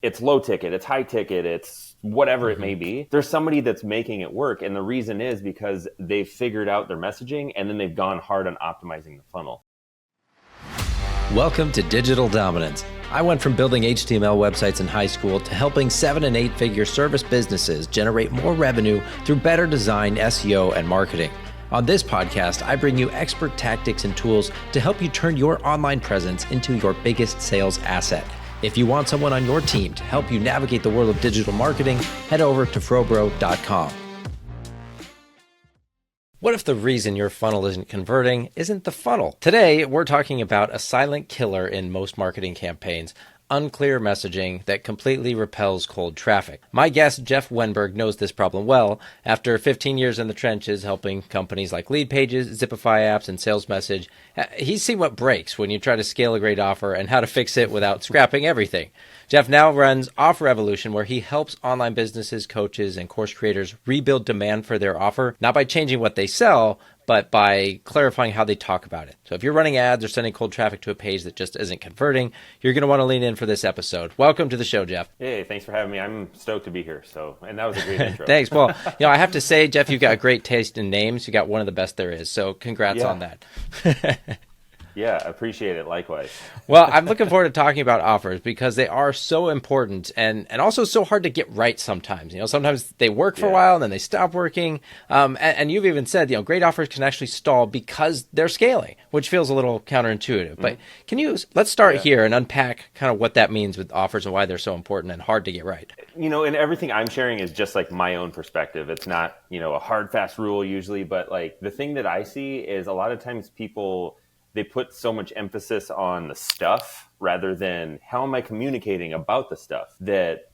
it's low ticket, it's high ticket, it's whatever it may be. There's somebody that's making it work. And the reason is because they've figured out their messaging and then they've gone hard on optimizing the funnel. Welcome to Digital Dominance. I went from building HTML websites in high school to helping 7- and 8-figure service businesses generate more revenue through better design, SEO, and marketing. On this podcast, I bring you expert tactics and tools to help you turn your online presence into your biggest sales asset. If you want someone on your team to help you navigate the world of digital marketing, head over to FroBro.com. What if the reason your funnel isn't converting isn't the funnel? Today, we're talking about a silent killer in most marketing campaigns, unclear messaging that completely repels cold traffic. My guest, Jeff Wenberg, knows this problem well. After 15 years in the trenches helping companies like Lead Pages, Zipify apps, and Sales Message, he's seen what breaks when you try to scale a great offer and how to fix it without scrapping everything. Jeff now runs Offer Evolution, where he helps online businesses, coaches, and course creators rebuild demand for their offer, not by changing what they sell, but by clarifying how they talk about it. So if you're running ads or sending cold traffic to a page that just isn't converting, you're going to want to lean in for this episode. Welcome to the show, Jeff. Hey, thanks for having me. I'm stoked to be here. And that was a great intro. Thanks. Well, I have to say, Jeff, you've got great taste in names. You got one of the best there is. So congrats on that. Yeah, appreciate it. Likewise. Well, I'm looking forward to talking about offers because they are so important and also so hard to get right sometimes. Sometimes they work for a while and then they stop working. And you've even said, great offers can actually stall because they're scaling, which feels a little counterintuitive. But let's start here and unpack kind of what that means with offers and why they're so important and hard to get right. And everything I'm sharing is just like my own perspective. It's not, a hard, fast rule usually, but like the thing that I see is a lot of times people, they put so much emphasis on the stuff rather than how am I communicating about the stuff that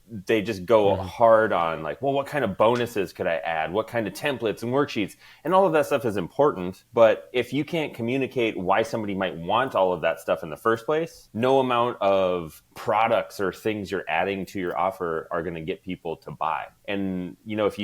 they just go hard on like, well, what kind of bonuses could I add? What kind of templates and worksheets? And all of that stuff is important. But if you can't communicate why somebody might want all of that stuff in the first place, no amount of products or things you're adding to your offer are going to get people to buy. And, if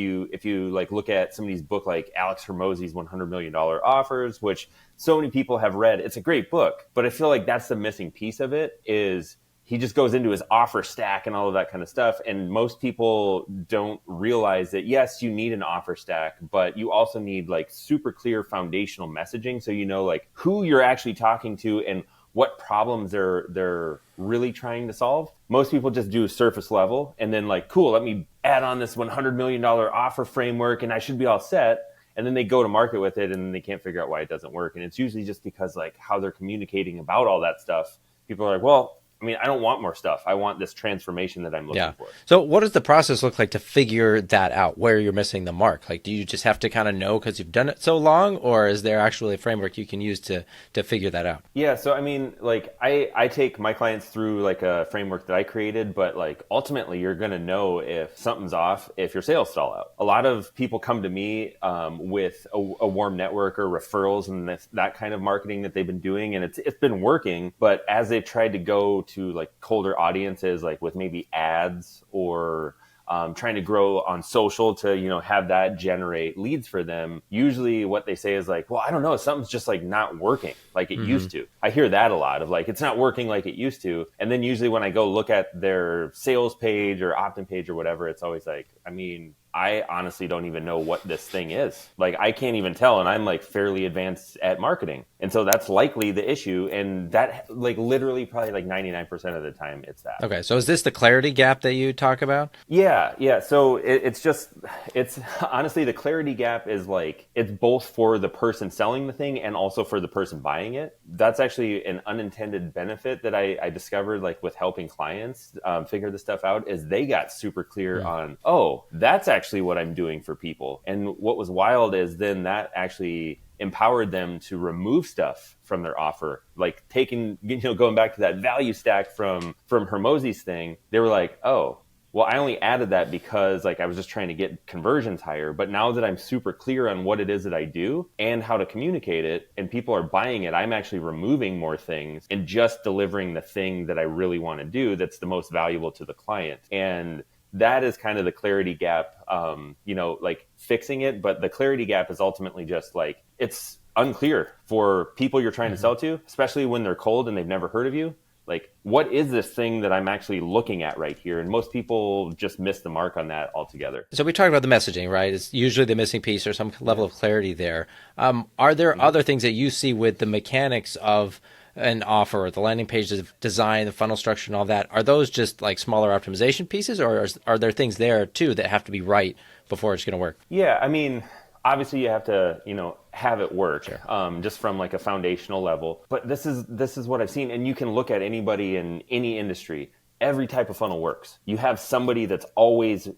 you like look at somebody's book, like Alex Hormozi's $100 million offers, which so many people have read, it's a great book, but I feel like that's the missing piece of it is he just goes into his offer stack and all of that kind of stuff. And most people don't realize that, yes, you need an offer stack, but you also need like super clear foundational messaging. So, like who you're actually talking to and what problems they're really trying to solve. Most people just do surface level and then like, cool, let me add on this $100 million offer framework and I should be all set. And then they go to market with it and they can't figure out why it doesn't work. And it's usually just because like how they're communicating about all that stuff. People are like, well, I don't want more stuff. I want this transformation that I'm looking for. So what does the process look like to figure that out, where you're missing the mark? Like, do you just have to kind of know because you've done it so long, or is there actually a framework you can use to figure that out? Yeah. So, I take my clients through like a framework that I created, but like ultimately you're going to know if something's off, if your sales stall out. A lot of people come to me with a warm network or referrals and that kind of marketing that they've been doing. And it's been working, but as they've tried to go to like colder audiences, like with maybe ads or trying to grow on social to, have that generate leads for them. Usually what they say is like, well, I don't know, something's just like not working like it used to. I hear that a lot of like, it's not working like it used to. And then usually when I go look at their sales page or opt-in page or whatever, it's always like, I honestly don't even know what this thing is. Like, I can't even tell. And I'm like fairly advanced at marketing. And so that's likely the issue. And that like literally probably like 99% of the time it's that. Okay. So is this the clarity gap that you talk about? Yeah. So it's honestly, the clarity gap is like, it's both for the person selling the thing and also for the person buying it. That's actually an unintended benefit that I discovered like with helping clients figure this stuff out is they got super clear on, oh, that's actually what I'm doing for people. And what was wild is then that actually empowered them to remove stuff from their offer, like going back to that value stack from Hormozi's thing. They were like, oh, well, I only added that because like I was just trying to get conversions higher. But now that I'm super clear on what it is that I do and how to communicate it and people are buying it, I'm actually removing more things and just delivering the thing that I really want to do that's the most valuable to the client. And that is kind of the clarity gap, like fixing it. But the clarity gap is ultimately just like, it's unclear for people you're trying to sell to, especially when they're cold and they've never heard of you. Like, what is this thing that I'm actually looking at right here? And most people just miss the mark on that altogether. So we talked about the messaging, right? It's usually the missing piece or some level of clarity there. Are there other things that you see with the mechanics of an offer, the landing page design, the funnel structure and all that? Are those just like smaller optimization pieces, or are there things there too that have to be right before it's going to work? Yeah, I mean, obviously you have to, have it work, Sure. just from like a foundational level. But this is what I've seen, and you can look at anybody in any industry. Every type of funnel works. You have somebody that's always,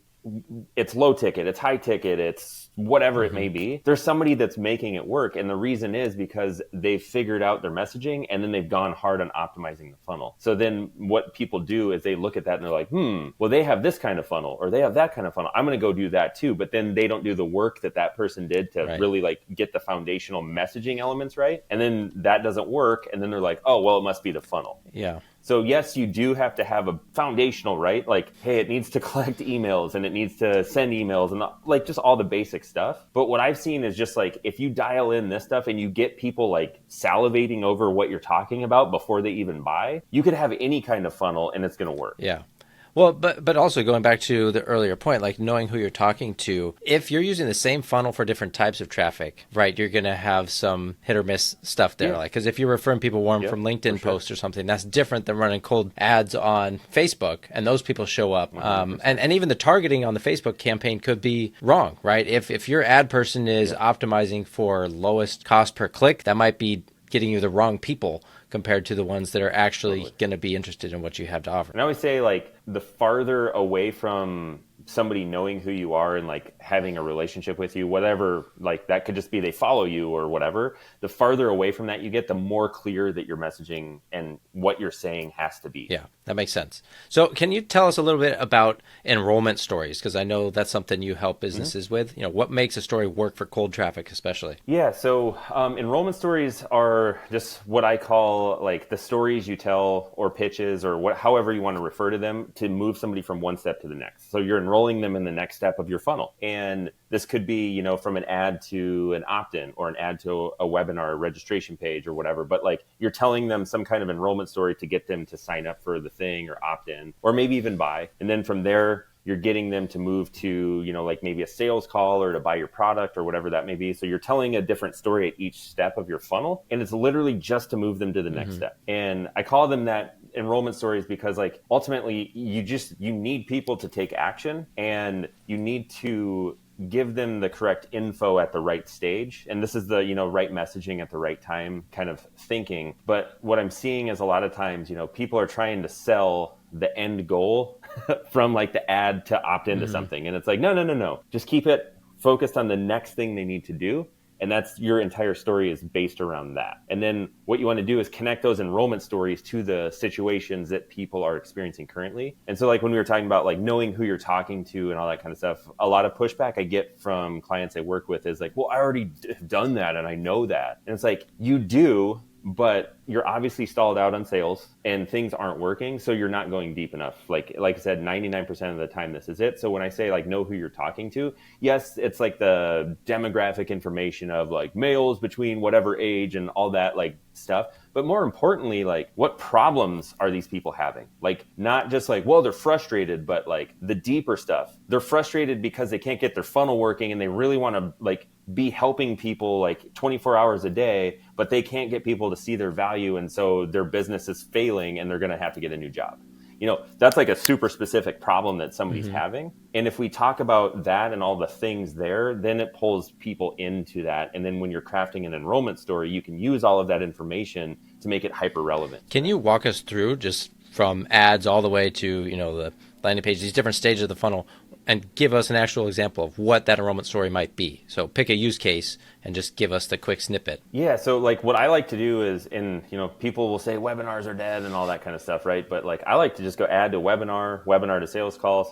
it's low ticket, it's high ticket, it's whatever it may be. There's somebody that's making it work. And the reason is because they've figured out their messaging and then they've gone hard on optimizing the funnel. So then what people do is they look at that and they're like, well, they have this kind of funnel or they have that kind of funnel. I'm going to go do that too. But then they don't do the work that person did to really like get the foundational messaging elements right. And then that doesn't work. And then they're like, oh, well, it must be the funnel. Yeah. So yes, you do have to have a foundational, right? Like, hey, it needs to collect emails and it needs to send emails and like just all the basic stuff. But what I've seen is just like, if you dial in this stuff and you get people like salivating over what you're talking about before they even buy, you could have any kind of funnel and it's going to work. Yeah. Well, but also going back to the earlier point, like knowing who you're talking to, if you're using the same funnel for different types of traffic, right, you're going to have some hit or miss stuff there. Like, because if you're referring people warm from LinkedIn posts or something, that's different than running cold ads on Facebook, and those people show up. And even the targeting on the Facebook campaign could be wrong, right? If your ad person is optimizing for lowest cost per click, that might be getting you the wrong people compared to the ones that are actually going to be interested in what you have to offer. And I always say, like, the farther away from somebody knowing who you are and like having a relationship with you, whatever, like that could just be they follow you or whatever, the farther away from that you get, the more clear that your messaging and what you're saying has to be. Yeah, that makes sense. So can you tell us a little bit about enrollment stories? Because I know that's something you help businesses with. What makes a story work for cold traffic especially? Yeah, so enrollment stories are just what I call like the stories you tell or pitches or however you want to refer to them to move somebody from one step to the next. So you're enrolling them in the next step of your funnel. And this could be, from an ad to an opt-in or an ad to a webinar registration page or whatever. But like you're telling them some kind of enrollment story to get them to sign up for the thing or opt in or maybe even buy. And then from there, you're getting them to move to, like maybe a sales call or to buy your product or whatever that may be. So you're telling a different story at each step of your funnel. And it's literally just to move them to the next step. And I call them that enrollment stories because like ultimately you need people to take action and you need to give them the correct info at the right stage. And this is the, right messaging at the right time kind of thinking. But what I'm seeing is a lot of times, people are trying to sell the end goal from like the ad to opt into something. And it's like, no. Just keep it focused on the next thing they need to do. And that's your entire story is based around that. And then what you want to do is connect those enrollment stories to the situations that people are experiencing currently. And so like when we were talking about like knowing who you're talking to and all that kind of stuff, a lot of pushback I get from clients I work with is like, well, I already have done that and I know that. And it's like, you do, but you're obviously stalled out on sales and things aren't working. So you're not going deep enough. Like I said, 99% of the time, this is it. So when I say like, know who you're talking to, yes, it's like the demographic information of like males between whatever age and all that like stuff. But more importantly, like what problems are these people having? Like not just like, well, they're frustrated, but like the deeper stuff. They're frustrated because they can't get their funnel working and they really want to like be helping people like 24 hours a day, but they can't get people to see their value. And so their business is failing and they're going to have to get a new job. That's like a super specific problem that somebody's having. And if we talk about that and all the things there, then it pulls people into that. And then when you're crafting an enrollment story, you can use all of that information to make it hyper relevant. Can you walk us through just from ads all the way to, the landing page, these different stages of the funnel, and give us an actual example of what that enrollment story might be? So pick a use case and just give us the quick snippet. Yeah. So like what I like to do is people will say webinars are dead and all that kind of stuff, right? But like I like to just go add to webinar to sales call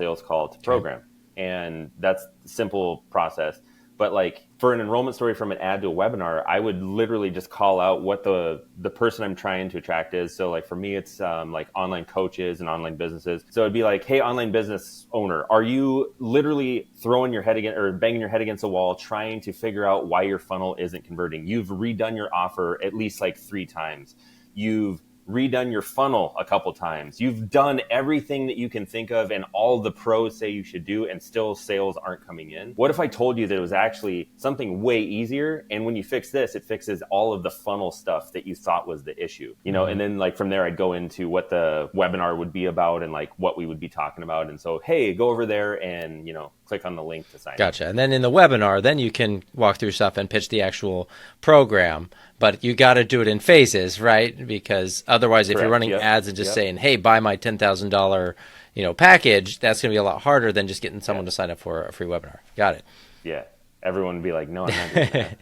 to program. And that's the simple process. But like for an enrollment story from an ad to a webinar, I would literally just call out what the person I'm trying to attract is. So like for me, it's like online coaches and online businesses. So it'd be like, hey, online business owner, are you literally throwing your head against or banging your head against a wall, trying to figure out why your funnel isn't converting? You've redone your offer at least like 3 times. You've redone your funnel a couple times. You've done everything that you can think of and all the pros say you should do, and still sales aren't coming in. What if I told you that it was actually something way easier, and when you fix this, it fixes all of the funnel stuff that you thought was the issue, you know? And then like from there, I'd go into what the webinar would be about and like what we would be talking about. And so, hey, go over there and, you know, click on the link to sign up. Gotcha. And then in the webinar, then you can walk through stuff and pitch the actual program, but you got to do it in phases, right? Because otherwise, if you're running ads and just saying, hey, buy my $10,000, you know, package, that's going to be a lot harder than just getting someone to sign up for a free webinar. Got it. Yeah. Everyone would be like, no, I'm not doing that.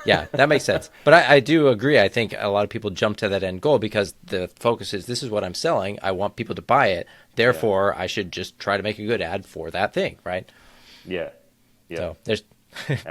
Yeah, that makes sense. But I do agree. I think a lot of people jump to that end goal because the focus is, this is what I'm selling. I want people to buy it. Therefore, I should just try to make a good ad for that thing, right? Yeah. Yeah. So there's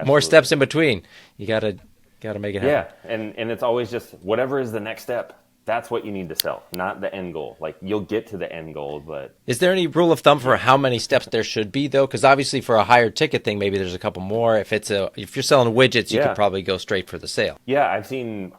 more steps in between. You gotta make it happen. Yeah. And it's always just whatever is the next step. That's what you need to sell, not the end goal. Like, you'll get to the end goal, but... Is there any rule of thumb for how many steps there should be, though? Because obviously for a higher ticket thing, maybe there's a couple more. If you're selling widgets, you could probably go straight for the sale. Yeah, I've seen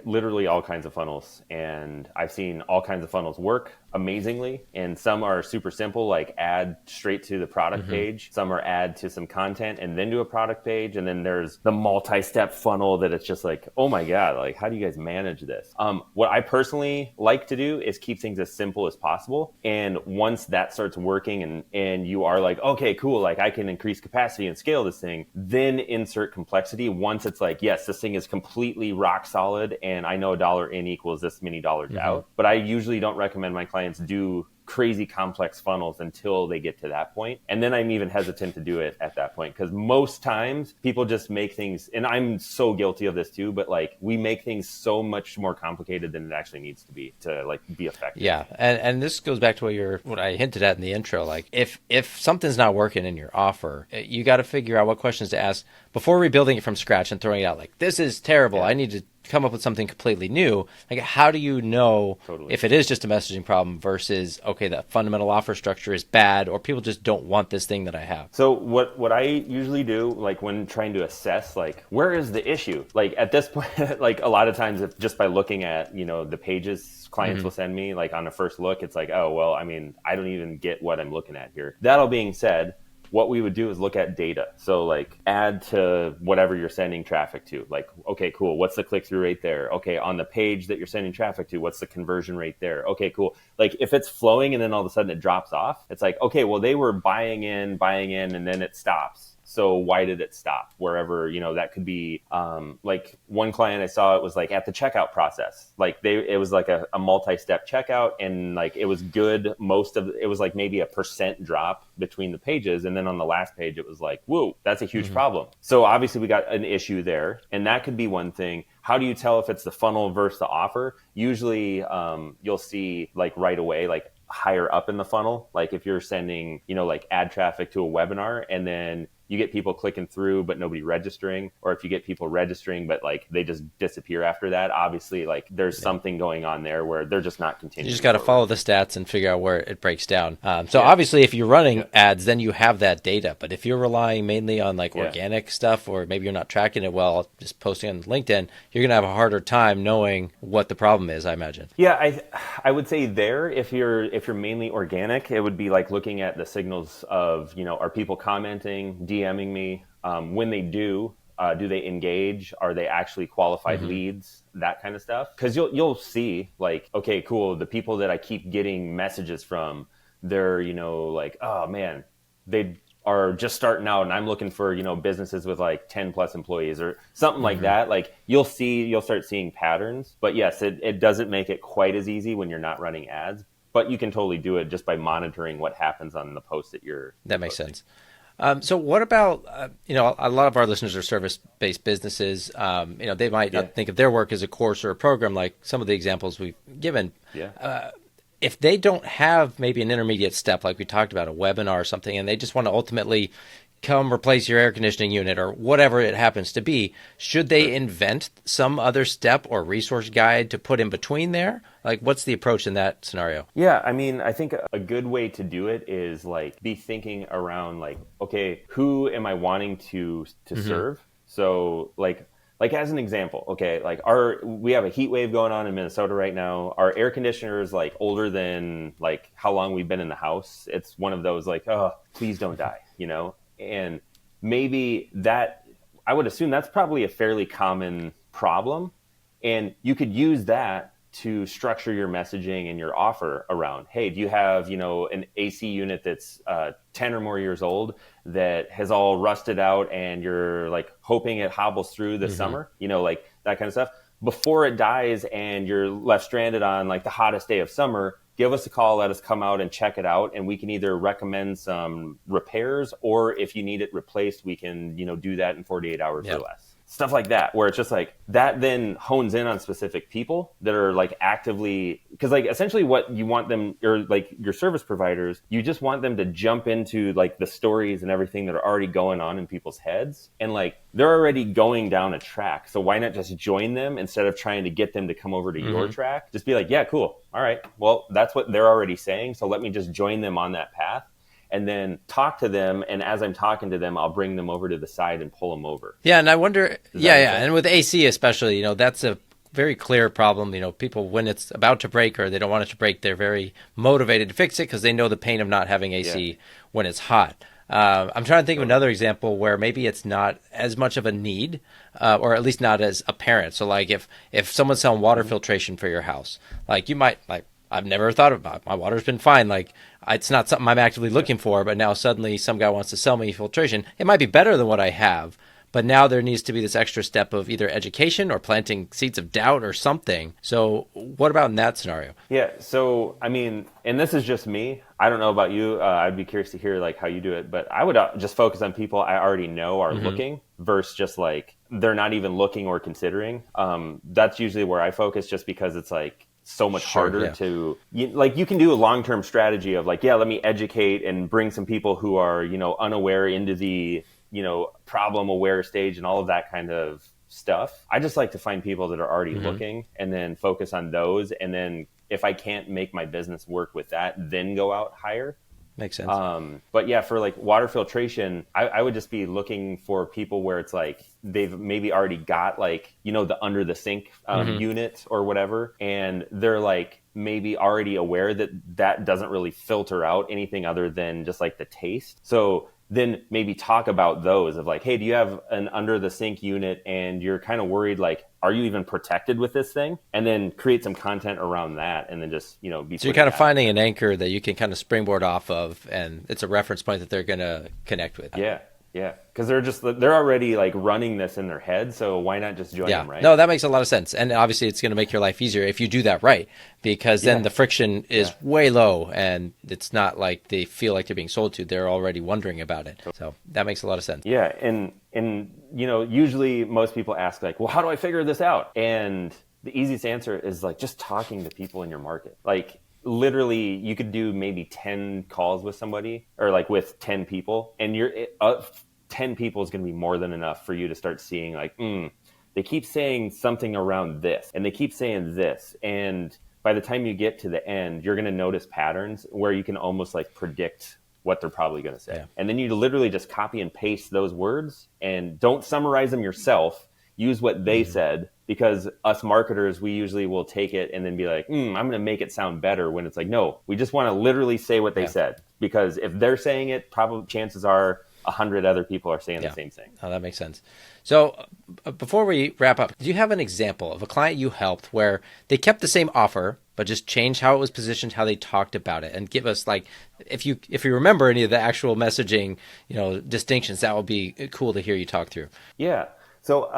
literally all kinds of funnels, and I've seen all kinds of funnels work amazingly, and some are super simple, like add straight to the product page. Some are add to some content and then do a product page. And then there's the multi-step funnel that it's just like, oh my God, like, how do you guys manage this? What I personally like to do is keep things as simple as possible. And once that starts working and you are like, okay, cool, like I can increase capacity and scale this thing, then insert complexity. Once it's like, yes, this thing is completely rock solid and I know a dollar in equals this many dollars out. But I usually don't recommend my clients do crazy complex funnels until they get to that point. And then I'm even hesitant to do it at that point, because most times people just make things, and I'm so guilty of this too, but like we make things so much more complicated than it actually needs to like be effective. Yeah. And this goes back to what I hinted at in the intro. Like if something's not working in your offer, you got to figure out what questions to ask before rebuilding it from scratch and throwing it out. Like, this is terrible. I need to come up with something completely new. Like, how do you know if it is just a messaging problem versus, okay, the fundamental offer structure is bad, or people just don't want this thing that I have? So what I usually do, like when trying to assess, like, where is the issue? Like at this point, like a lot of times if just by looking at, you know, the pages clients will send me, like on a first look, it's like, oh, well, I mean, I don't even get what I'm looking at here. That all being said, what we would do is look at data. So like add to whatever you're sending traffic to. Like, okay, cool. What's the click-through rate there? Okay, on the page that you're sending traffic to, what's the conversion rate there? Okay, cool. Like if it's flowing and then all of a sudden it drops off, it's like, okay, well, they were buying in, and then it stops. So why did it stop? Wherever, you know, that could be, like one client I saw, it was like at the checkout process. Like it was like a multi-step checkout, and like it was good. It was like maybe a % drop between the pages. And then on the last page, it was like, whoa, that's a huge problem. So obviously we got an issue there, and that could be one thing. How do you tell if it's the funnel versus the offer? Usually you'll see like right away, like higher up in the funnel. Like if you're sending, you know, like ad traffic to a webinar and then you get people clicking through but nobody registering, or if you get people registering but like they just disappear after that, obviously like there's something going on there where they're just not continuing. You just got to follow the stats and figure out where it breaks down. So obviously if you're running ads, then you have that data. But if you're relying mainly on like organic stuff, or maybe you're not tracking it well, just posting on LinkedIn, you're going to have a harder time knowing what the problem is, I imagine. Yeah, I would say there, if you're mainly organic, it would be like looking at the signals of, you know, are people commenting, DMing me? When they do they engage? Are they actually qualified leads? That kind of stuff. Because you'll see like, okay, cool. The people that I keep getting messages from, they're, you know, like, oh man, they are just starting out and I'm looking for, you know, businesses with like 10 plus employees or something like that. Like you'll start seeing patterns. But yes, it doesn't make it quite as easy when you're not running ads. But you can totally do it just by monitoring what happens on the post that you're That makes sense. So what about, you know, a lot of our listeners are service-based businesses. You know, they might not think of their work as a course or a program like some of the examples we've given. Yeah. If they don't have maybe an intermediate step, like we talked about, a webinar or something, and they just want to ultimately come replace your air conditioning unit or whatever it happens to be, should they invent some other step or resource guide to put in between there? Like, what's the approach in that scenario? Yeah, I mean, I think a good way to do it is like be thinking around like, okay, who am I wanting to serve? So like like as an example, okay, like we have a heat wave going on in Minnesota right now. Our air conditioner is like older than like how long we've been in the house. It's one of those like, oh, please don't die, you know? And maybe that, I would assume that's probably a fairly common problem. And you could use that to structure your messaging and your offer around, hey, do you have, you know, an AC unit that's 10 or more years old that has all rusted out and you're like hoping it hobbles through the summer, you know, like that kind of stuff. Before it dies and you're left stranded on like the hottest day of summer, give us a call, let us come out and check it out. And we can either recommend some repairs, or if you need it replaced, we can, you know, do that in 48 hours or less. Stuff like that, where it's just like that then hones in on specific people that are like actively, because like essentially what you want them, or like your service providers, you just want them to jump into like the stories and everything that are already going on in people's heads. And like they're already going down a track. So why not just join them instead of trying to get them to come over to your track? Just be like, yeah, cool. All right. Well, that's what they're already saying. So let me just join them on that path. And then talk to them, and as I'm talking to them, I'll bring them over to the side and pull them over. Yeah, and I wonder, and with AC especially, you know, that's a very clear problem. You know, people, when it's about to break or they don't want it to break, they're very motivated to fix it because they know the pain of not having AC when it's hot. I'm trying to think of another example where maybe it's not as much of a need, or at least not as apparent. So like if someone's selling water filtration for your house, like you might, like, I've never thought about it. My water's been fine. Like, it's not something I'm actively looking for, but now suddenly some guy wants to sell me filtration. It might be better than what I have, but now there needs to be this extra step of either education or planting seeds of doubt or something. So what about in that scenario? Yeah. So, I mean, and this is just me. I don't know about you. I'd be curious to hear like how you do it, but I would just focus on people I already know are looking versus just like they're not even looking or considering. That's usually where I focus, just because it's like so much harder to, like, you can do a long-term strategy of like, let me educate and bring some people who are, you know, unaware into the, you know, problem aware stage and all of that kind of stuff. I just like to find people that are already looking and then focus on those. And then if I can't make my business work with that, then go out higher. Makes sense. But yeah, for like water filtration, I would just be looking for people where it's like they've maybe already got like, you know, the under the sink unit or whatever. And they're like maybe already aware that that doesn't really filter out anything other than just like the taste. So then maybe talk about those of like, hey, do you have an under the sink unit and you're kind of worried, like, are you even protected with this thing? And then create some content around that, and then just, you know, be so you're kind of finding an anchor that you can kind of springboard off of, and it's a reference point that they're going to connect with. Yeah. Because they're already like running this in their head. So why not just join them, right? No, that makes a lot of sense. And obviously it's going to make your life easier if you do that right, because then the friction is way low and it's not like they feel like they're being sold to. They're already wondering about it. So that makes a lot of sense. Yeah. And you know, usually most people ask like, well, how do I figure this out? And the easiest answer is like just talking to people in your market. Like, literally, you could do maybe 10 calls with somebody, or like with 10 people, and 10 people is going to be more than enough for you to start seeing like, they keep saying something around this, and they keep saying this. And by the time you get to the end, you're going to notice patterns where you can almost like predict what they're probably going to say. Yeah. And then you literally just copy and paste those words, and don't summarize them yourself. Use what they said, because us marketers, we usually will take it and then be like, I'm going to make it sound better, when it's like, no, we just want to literally say what they said. Because if they're saying it, probably chances are 100 other people are saying the same thing. Oh, that makes sense. So before we wrap up, do you have an example of a client you helped where they kept the same offer, but just changed how it was positioned, how they talked about it? And give us, like, if you remember any of the actual messaging, you know, distinctions, that would be cool to hear you talk through. Yeah. So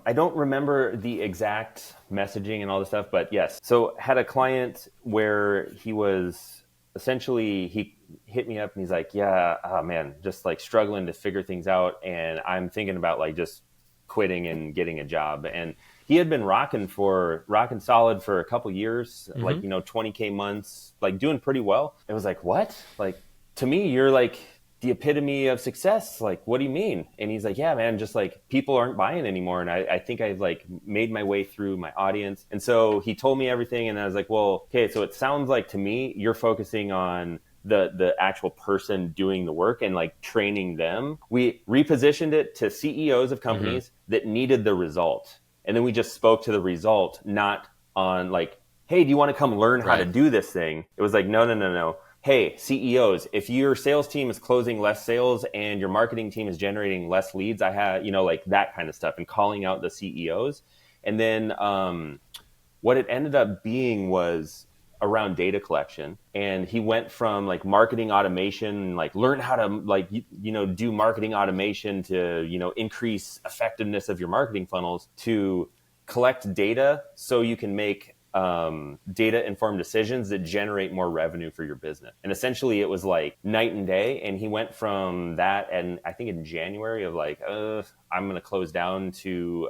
I don't remember the exact messaging and all this stuff, but yes. So had a client where he was essentially, he hit me up and he's like, yeah, oh man, just like struggling to figure things out. And I'm thinking about like just quitting and getting a job. And he had been rocking solid for a couple years, like, you know, 20K months, like doing pretty well. It was like, what? Like, to me, you're like the epitome of success. Like, what do you mean? And he's like, yeah, man, just like people aren't buying anymore. And I think I've like made my way through my audience. And so he told me everything. And I was like, well, okay, so it sounds like to me, you're focusing on the actual person doing the work and like training them. We repositioned it to CEOs of companies that needed the result. And then we just spoke to the result, not on like, hey, do you want to come learn how to do this thing? It was like, no. Hey, CEOs, if your sales team is closing less sales and your marketing team is generating less leads, I have, like that kind of stuff, and calling out the CEOs. And then what it ended up being was around data collection. And he went from like marketing automation, like learn how to like, do marketing automation to, increase effectiveness of your marketing funnels, to collect data so you can make data informed decisions that generate more revenue for your business. And essentially it was like night and day. And he went from that, and I think in January of like, I'm going to close down, to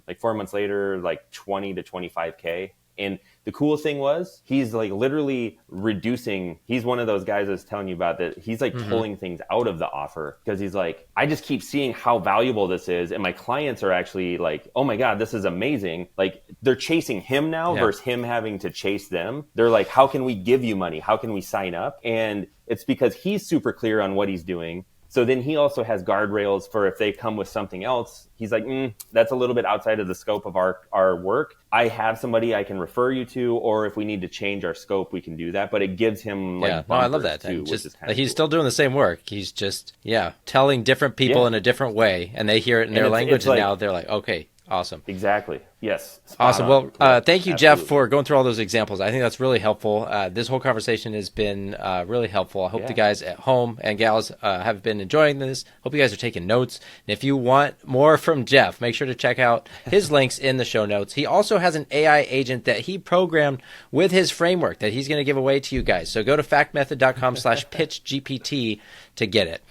like 4 months later, like 20 to 25K. And the cool thing was, he's like literally reducing. He's one of those guys I was telling you about, that he's like pulling things out of the offer, because he's like, I just keep seeing how valuable this is. And my clients are actually like, oh my God, this is amazing. Like they're chasing him now versus him having to chase them. They're like, how can we give you money? How can we sign up? And it's because he's super clear on what he's doing. So then he also has guardrails for if they come with something else. He's like, that's a little bit outside of the scope of our work. I have somebody I can refer you to, or if we need to change our scope, we can do that. But it gives him like, I love that. Too, just like, he's still doing the same work. He's just telling different people in a different way, and they hear it in their language, and now they're like, okay. Awesome. Exactly. Yes. Awesome. Well, thank you, Jeff, for going through all those examples. I think that's really helpful. This whole conversation has been really helpful. I hope the guys at home and gals have been enjoying this. Hope you guys are taking notes. And if you want more from Jeff, make sure to check out his links in the show notes. He also has an AI agent that he programmed with his framework that he's going to give away to you guys. So go to factmethod.com/pitchgpt to get it.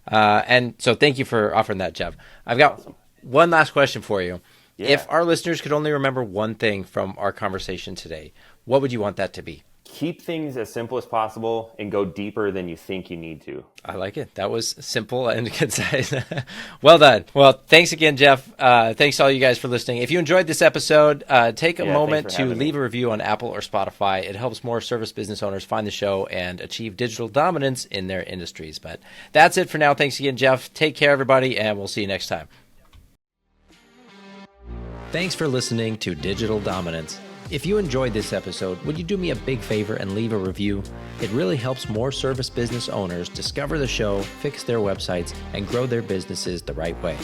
And so thank you for offering that, Jeff. I've got one last question for you. Yeah. If our listeners could only remember one thing from our conversation today, what would you want that to be? Keep things as simple as possible and go deeper than you think you need to. I like it. That was simple and concise. Well done. Well, thanks again, Jeff. Thanks to all you guys for listening. If you enjoyed this episode, take a moment to leave a review on Apple or Spotify. It helps more service business owners find the show and achieve digital dominance in their industries. But that's it for now. Thanks again, Jeff. Take care, everybody, and we'll see you next time. Thanks for listening to Digital Dominance. If you enjoyed this episode, would you do me a big favor and leave a review? It really helps more service business owners discover the show, fix their websites, and grow their businesses the right way.